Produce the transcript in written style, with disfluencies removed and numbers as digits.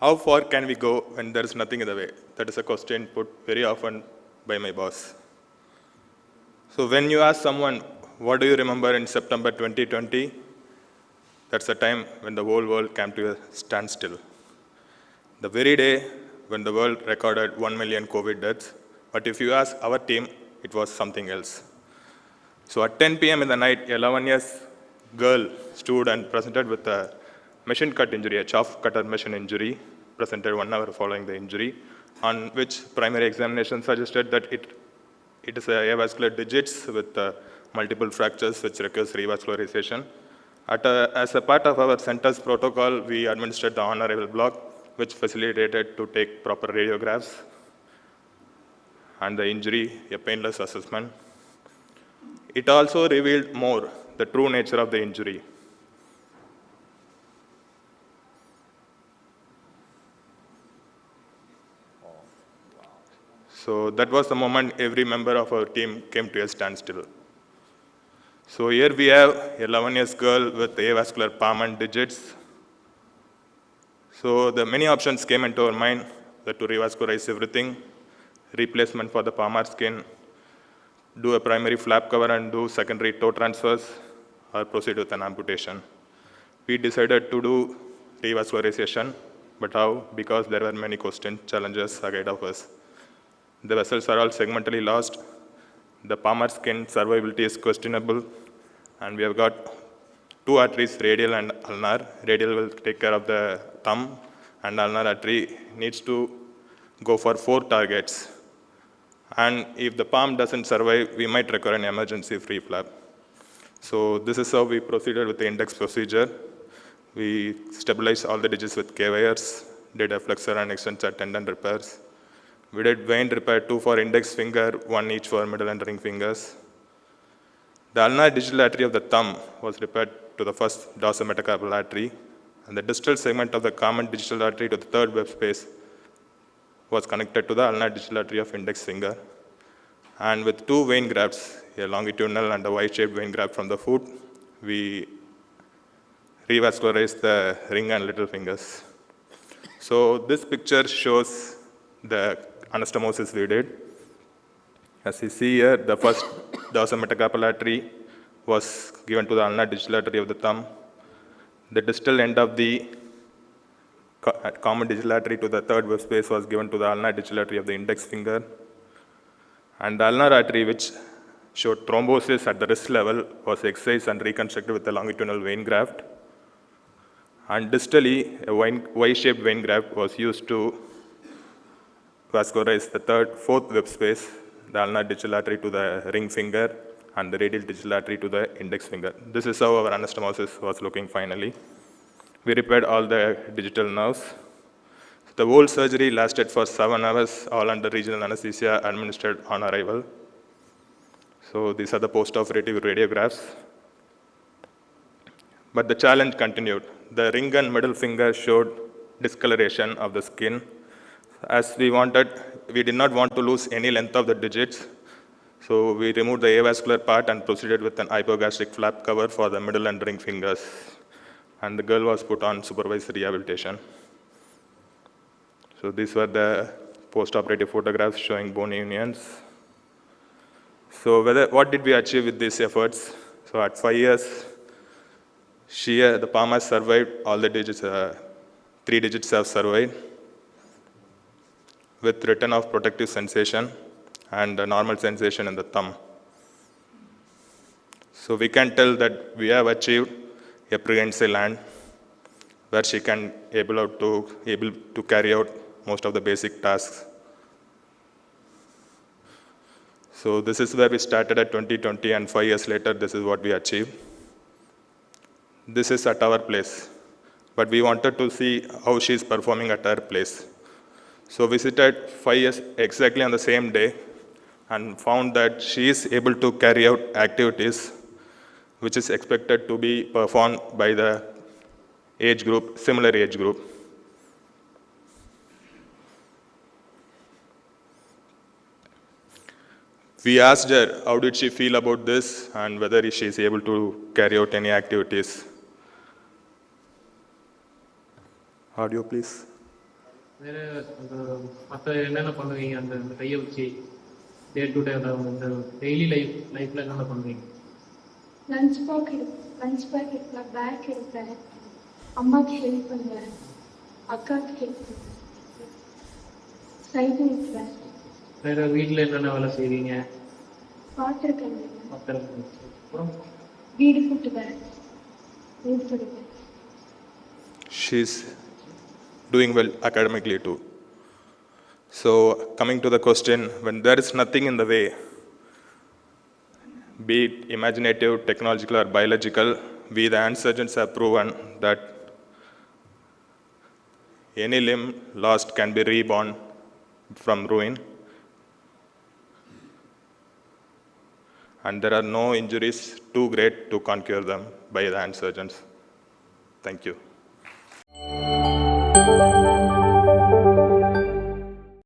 How far can we go when there is nothing in the way? That is a question put very often by my boss. So when you ask someone, what do you remember in September 2020? That's the time when the whole world came to a standstill. The very day when the world recorded 1 million COVID deaths. But if you ask our team, it was something else. So at 10 p.m. in the night, 11 years girl stood and presented with a machine cut injury, a chaff cutter machine injury, presented 1 hour following the injury, on which primary examination suggested that it is a avascular digits with multiple fractures which requires revascularization. As a part of our center's protocol, we administered the on-arrival block, which facilitated to take proper radiographs and the injury, a painless assessment. It also revealed more the true nature of the injury. So that was the moment every member of our team came to a standstill. So here we have a 11 years girl with avascular palm and digits. So the many options came into our mind that to revascularize everything, replacement for the palmar skin, do a primary flap cover and do secondary toe transfers, or proceed with an amputation. We decided to do revascularization, but how? Because there were many questions, challenges ahead of us. The vessels are all segmentally lost. The palmar skin survivability is questionable, and we have got 2 arteries, radial and ulnar. Radial will take care of the thumb, and ulnar artery needs to go for 4 targets. And if the palm doesn't survive, we might require an emergency free flap. So this is how we proceeded with the index procedure. We stabilized all the digits with K-wires, did a flexor and extensor tendon repairs. We did vein repair, 2 for index finger, 1 each for middle and ring fingers. The ulnar digital artery of the thumb was repaired to the first dorsometacarpal artery, and the distal segment of the common digital artery to the third web space was connected to the ulnar digital artery of index finger. And with 2 vein grafts, a longitudinal and a Y-shaped vein graft from the foot, we revascularized the ring and little fingers. So this picture shows the anastomosis we did. As you see here, the first dorsometacarpal artery was given to the ulnar digital artery of the thumb. The distal end of the common digital artery to the third web space was given to the ulnar digital artery of the index finger. And the ulnar artery, which showed thrombosis at the wrist level, was excised and reconstructed with a longitudinal vein graft. And distally, a Y-shaped vein graft was used to vascularize the fourth web space, the ulnar digital artery to the ring finger, and the radial digital artery to the index finger. This is how our anastomosis was looking finally. We repaired all the digital nerves. The whole surgery lasted for 7 hours, all under regional anesthesia administered on arrival. So these are the post-operative radiographs. But the challenge continued. The ring and middle finger showed discoloration of the skin. As we did not want to lose any length of the digits, so we removed the avascular part and proceeded with an hypogastric flap cover for the middle and ring fingers. And the girl was put on supervised rehabilitation. So these were the post-operative photographs showing bone unions. So what did we achieve with these efforts? So at 5 years, the palm has survived, all the digits, 3 digits have survived, with return of protective sensation and a normal sensation in the thumb. So we can tell that we have achieved a prehensile hand where she can able to carry out most of the basic tasks. So this is where we started at 2020, and 5 years later, this is what we achieved. This is at our place, but we wanted to see how she is performing at her place. So visited 5 years exactly on the same day and found that she is able to carry out activities which is expected to be performed by the age group, similar age group. We asked her how did she feel about this and whether she is able to carry out any activities. Audio, please. வேறு அந்த மற்ற என்னென்ன பண்ணுவீங்க அந்த அந்த கையை வச்சு day to day அந்த டெய்லி லைஃப்பில் என்னென்ன பண்ணுவீங்க? லஞ்ச் பேக் எடுப்பேன், பேக் எடுப்பேன், அம்மாவுக்கு ஹெல்ப் பண்ணுவேன், அக்காவுக்கு ஹெல்ப் பண்ணுவேன், சைக்கிள் எடுப்பேன். வேறு வீட்டில் என்னென்ன வேலை செய்வீங்க? பாத்திரம் கழுவுவேன், அப்புறம் வீடு கூட்டுவேன், வீடு துடைப்பேன். She's doing well academically too. So coming to the question, when there is nothing in the way, be it imaginative, technological or biological, we the hand surgeons have proven that any limb lost can be reborn from ruin. And there are no injuries too great to conquer them by the hand surgeons. Thank you.